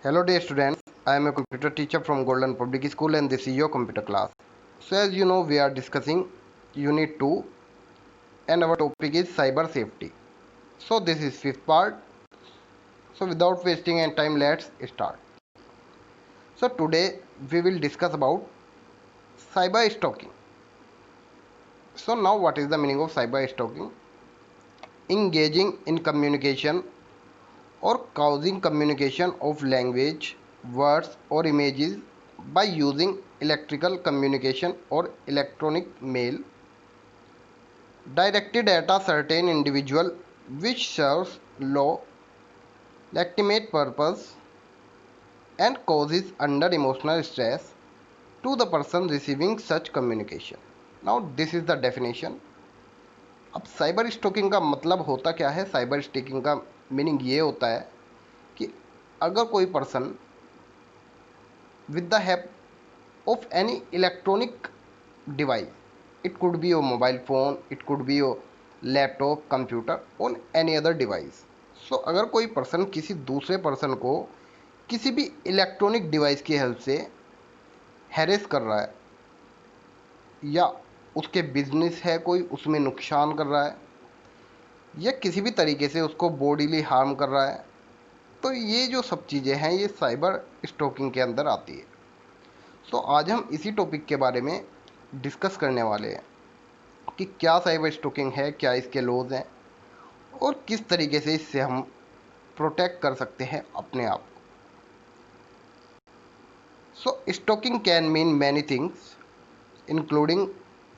Hello dear students, I am a computer teacher from Golden Public School and this is your computer class. So as you know we are discussing unit 2 and our topic is cyber safety. So this is fifth part. So without wasting any time let's start. So today we will discuss about cyber stalking. So now what is the meaning of cyber stalking? Engaging in communication or causing communication of language, words or images by using electrical communication or electronic mail directed at a certain individual which serves law legitimate purpose and causes under emotional stress to the person receiving such communication. Now this is the definition. अब cyber stalking का मतलब होता क्या है? Cyber stalking का meaning ये होता है कि अगर कोई person with the help of any electronic device, it could be your mobile phone, it could be your laptop, computer on any other device. So अगर कोई पर्सन किसी दूसरे पर्सन को किसी भी इलेक्ट्रॉनिक डिवाइस की हेल्प से हैरेस कर रहा है या उसके बिजनेस है कोई उसमें नुकसान कर रहा है या किसी भी तरीके से उसको बॉडीली हार्म कर रहा है, तो ये जो सब चीज़ें हैं ये साइबर स्टॉकिंग के अंदर आती है. सो आज हम इसी टॉपिक के बारे में डिस्कस करने वाले हैं कि क्या साइबर स्टॉकिंग है, क्या इसके लॉज हैं और किस तरीके से इससे हम प्रोटेक्ट कर सकते हैं अपने आप को. So stalking can mean many things including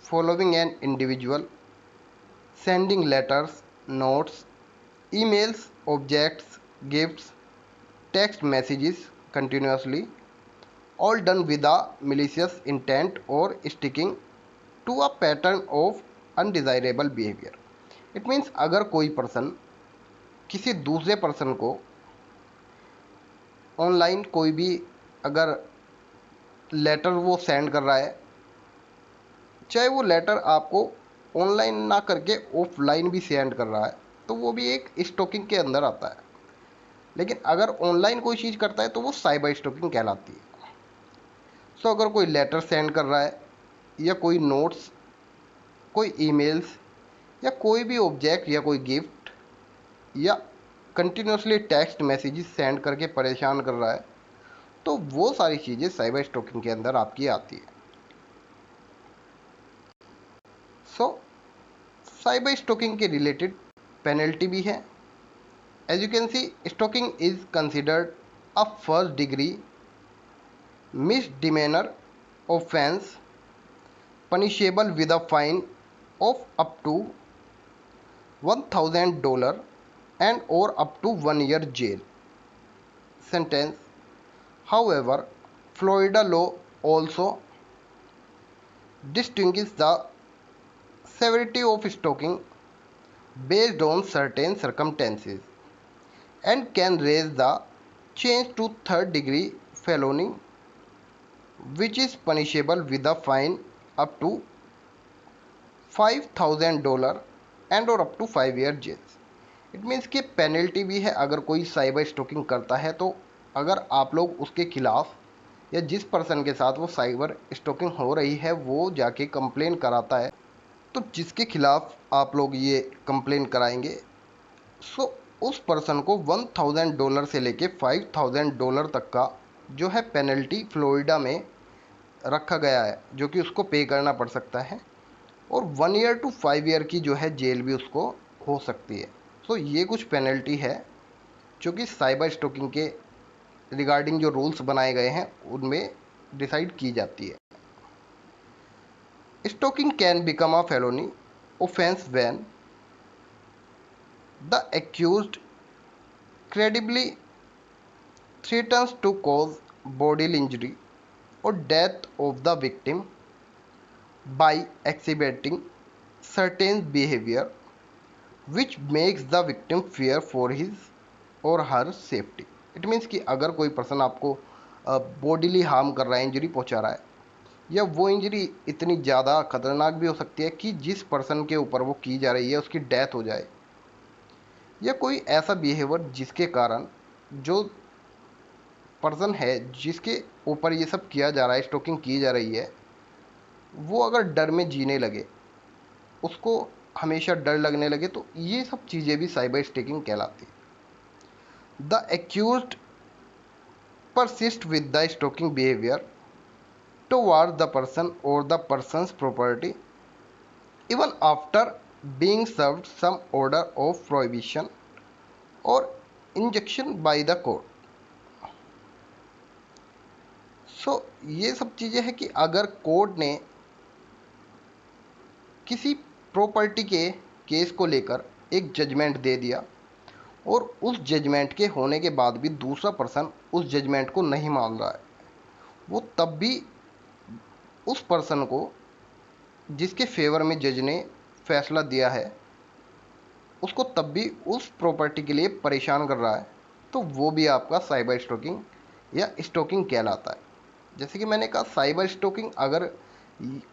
following an individual, sending letters, notes, emails, objects, gifts, text messages continuously, all done with a malicious intent or sticking to a pattern of undesirable behavior. It means अगर कोई person किसी दूसरे person को online कोई भी अगर letter वो send कर रहा है, चाहे वो लेटर आपको ऑनलाइन ना करके ऑफलाइन भी सेंड कर रहा है, तो वो भी एक स्टॉकिंग के अंदर आता है. लेकिन अगर ऑनलाइन कोई चीज़ करता है तो वो साइबर स्टॉकिंग कहलाती है. सो अगर कोई लेटर सेंड कर रहा है या कोई नोट्स, कोई ईमेल्स या कोई भी ऑब्जेक्ट या कोई गिफ्ट या कंटिन्यूसली टेक्स्ट मैसेजेस सेंड करके परेशान कर रहा है, तो वो सारी चीज़ें साइबर स्टॉकिंग के अंदर आपकी आती है. सो साइबर स्टॉकिंग के रिलेटेड पेनल्टी भी है. As you can see, stalking is considered a first degree misdemeanor offense punishable with a fine of up to $1,000 and or up to 1 year jail sentence. However, Florida law also distinguishes the severity of stalking based on certain circumstances and can raise the charge to third degree felony, which is punishable with a fine up to $5,000 and or up to 5 year jail. It means कि penalty भी है अगर कोई cyber stalking करता है. तो अगर आप लोग उसके खिलाफ या जिस पर्सन के साथ वो साइबर स्टॉकिंग हो रही है वो जाके कंप्लेन कराता है, तो जिसके खिलाफ आप लोग ये कंप्लेन कराएंगे, सो उस पर्सन को $1,000 से लेके $5,000 तक का जो है पेनल्टी फ्लोरिडा में रखा गया है, जो कि उसको पे करना पड़ सकता है. और 1 year to 5 year की जो है जेल भी उसको हो सकती है. तो ये कुछ पेनल्टी है जो कि साइबर स्टॉकिंग के रिगार्डिंग जो रूल्स बनाए गए हैं उनमें डिसाइड की जाती है. Stalking can become a felony offense when the accused credibly threatens to cause bodily injury or death of the victim by exhibiting certain behavior which makes the victim fear for his or her safety. It means कि अगर कोई person आपको bodily harm कर रहा है, injury पहुंचा रहा है, या वो इंजरी इतनी ज़्यादा खतरनाक भी हो सकती है कि जिस पर्सन के ऊपर वो की जा रही है उसकी डेथ हो जाए, या कोई ऐसा बिहेवियर जिसके कारण जो पर्सन है जिसके ऊपर ये सब किया जा रहा है, स्टॉकिंग की जा रही है, वो अगर डर में जीने लगे, उसको हमेशा डर लगने लगे, तो ये सब चीज़ें भी साइबर स्टॉकिंग कहलाती है। The accused persist with the stalking behavior toward the person or the person's property even after being served some order of prohibition or injunction by the court. ये सब चीज़ें हैं कि अगर कोर्ट ने किसी प्रॉपर्टी के केस को लेकर एक जजमेंट दे दिया और उस जजमेंट के होने के बाद भी दूसरा पर्सन उस जजमेंट को नहीं मान रहा है, वो तब भी उस पर्सन को जिसके फेवर में जज ने फैसला दिया है, उसको तब भी उस प्रॉपर्टी के लिए परेशान कर रहा है, तो वो भी आपका साइबर स्टॉकिंग या स्टॉकिंग कहलाता है। जैसे कि मैंने कहा, साइबर स्टॉकिंग अगर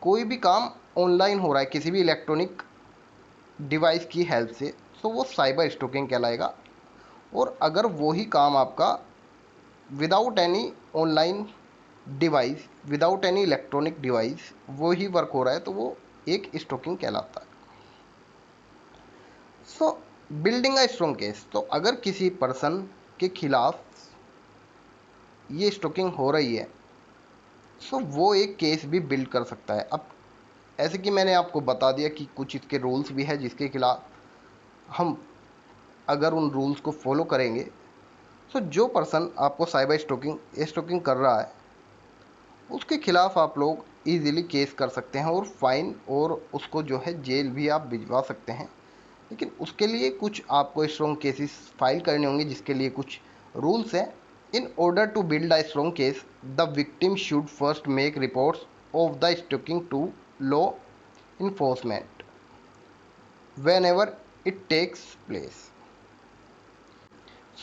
कोई भी काम ऑनलाइन हो रहा है किसी भी इलेक्ट्रॉनिक डिवाइस की हेल्प से, तो वो साइबर स्टॉकिंग कहलाएगा। और अगर वही काम आपका without any online device, without any electronic device वो ही वर्क हो रहा है, तो वो एक स्टॉकिंग कहलाता है। बिल्डिंग अ स्ट्रॉन्ग केस, तो अगर किसी पर्सन के खिलाफ ये स्टॉकिंग हो रही है, वो एक केस भी बिल्ड कर सकता है। अब ऐसे कि मैंने आपको बता दिया कि कुछ इसके रूल्स भी है जिसके खिलाफ हम अगर उन रूल्स को फॉलो करेंगे, जो पर्सन आपको साइबर स्टॉकिंग कर रहा है, उसके खिलाफ आप लोग इजीली केस कर सकते हैं और फाइन और उसको जो है जेल भी आप भिजवा सकते हैं। लेकिन उसके लिए कुछ आपको स्ट्रॉन्ग केसेस फाइल करने होंगे, जिसके लिए कुछ रूल्स हैं। In order to build a strong case, the victim should first make reports of the stalking to law enforcement whenever it takes place.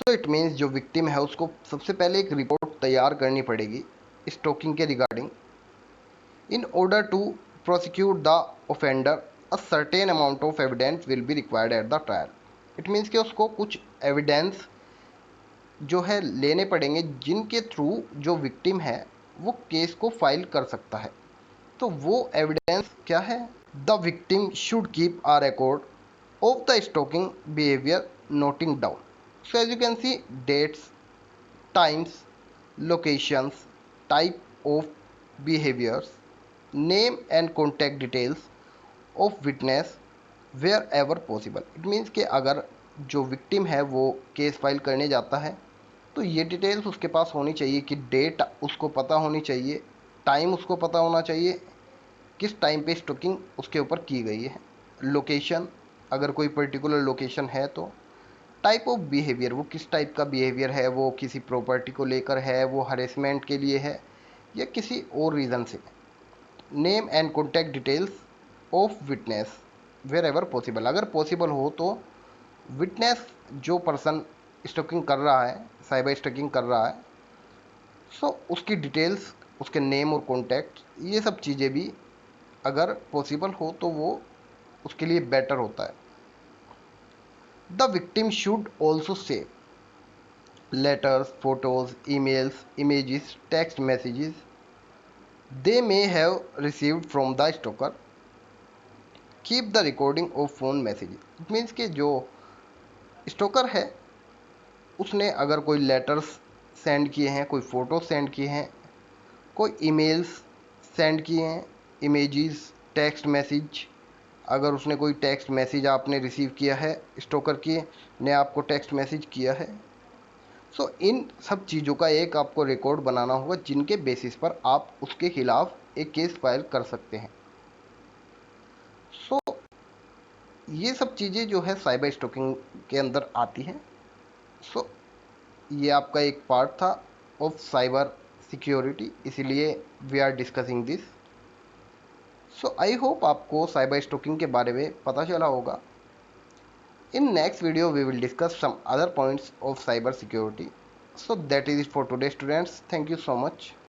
It means जो विक्टिम है उसको सबसे पहले एक रिपोर्ट तैयार करनी पड़ेगी स्टॉकिंग के regarding. In order to prosecute the offender a certain amount of evidence will be required at the trial. It means कि उसको कुछ एविडेंस जो है लेने पड़ेंगे, जिनके थ्रू जो विक्टिम है वो केस को फाइल कर सकता है। तो वो एविडेंस क्या है? The victim should keep a record of the stalking behaviour, noting down. As you can see, dates, times, locations, type of behaviors, name and contact details of witness wherever possible. It means कि अगर जो victim है वो case file करने जाता है, तो ये डिटेल्स उसके पास होनी चाहिए कि डेट उसको पता होनी चाहिए, टाइम उसको पता होना चाहिए, किस टाइम पे स्टॉकिंग उसके ऊपर की गई है, लोकेशन अगर कोई पर्टिकुलर लोकेशन है, तो टाइप ऑफ बिहेवियर, वो किस टाइप का बिहेवियर है, वो किसी प्रॉपर्टी को लेकर है, वो हरेसमेंट के लिए है या किसी और रीज़न से। Name and contact details of witness wherever possible, अगर पॉसिबल हो तो विटनेस जो पर्सन स्टॉकिंग कर रहा है, साइबर स्टॉकिंग कर रहा है, उसकी डिटेल्स, उसके नेम और कॉन्टैक्ट, ये सब चीज़ें भी अगर पॉसिबल हो तो वो उसके लिए बेटर होता है। The victim should also save letters, photos, emails, images, text messages they may have received from the stalker. Keep the recording of phone messages. It means कि जो स्टोकर है उसने अगर कोई लेटर्स सेंड किए हैं, कोई फ़ोटो सेंड किए हैं, कोई ईमेल्स सेंड किए हैं, इमेजेस, टेक्स्ट मैसेज, अगर उसने कोई टेक्स्ट मैसेज आपने रिसीव किया है, स्टोकर की ने आपको टेक्स्ट मैसेज किया है, इन सब चीज़ों का एक आपको रिकॉर्ड बनाना होगा, जिनके बेसिस पर आप उसके खिलाफ एक केस फाइल कर सकते हैं। ये सब चीज़ें जो है साइबर स्टॉकिंग के अंदर आती हैं। ये आपका एक पार्ट था ऑफ साइबर सिक्योरिटी, इसीलिए we are discussing this. I hope आपको साइबर स्टॉकिंग के बारे में पता चला होगा। In next video we will discuss some other points of cyber security. That is it for today, students. Thank you so much.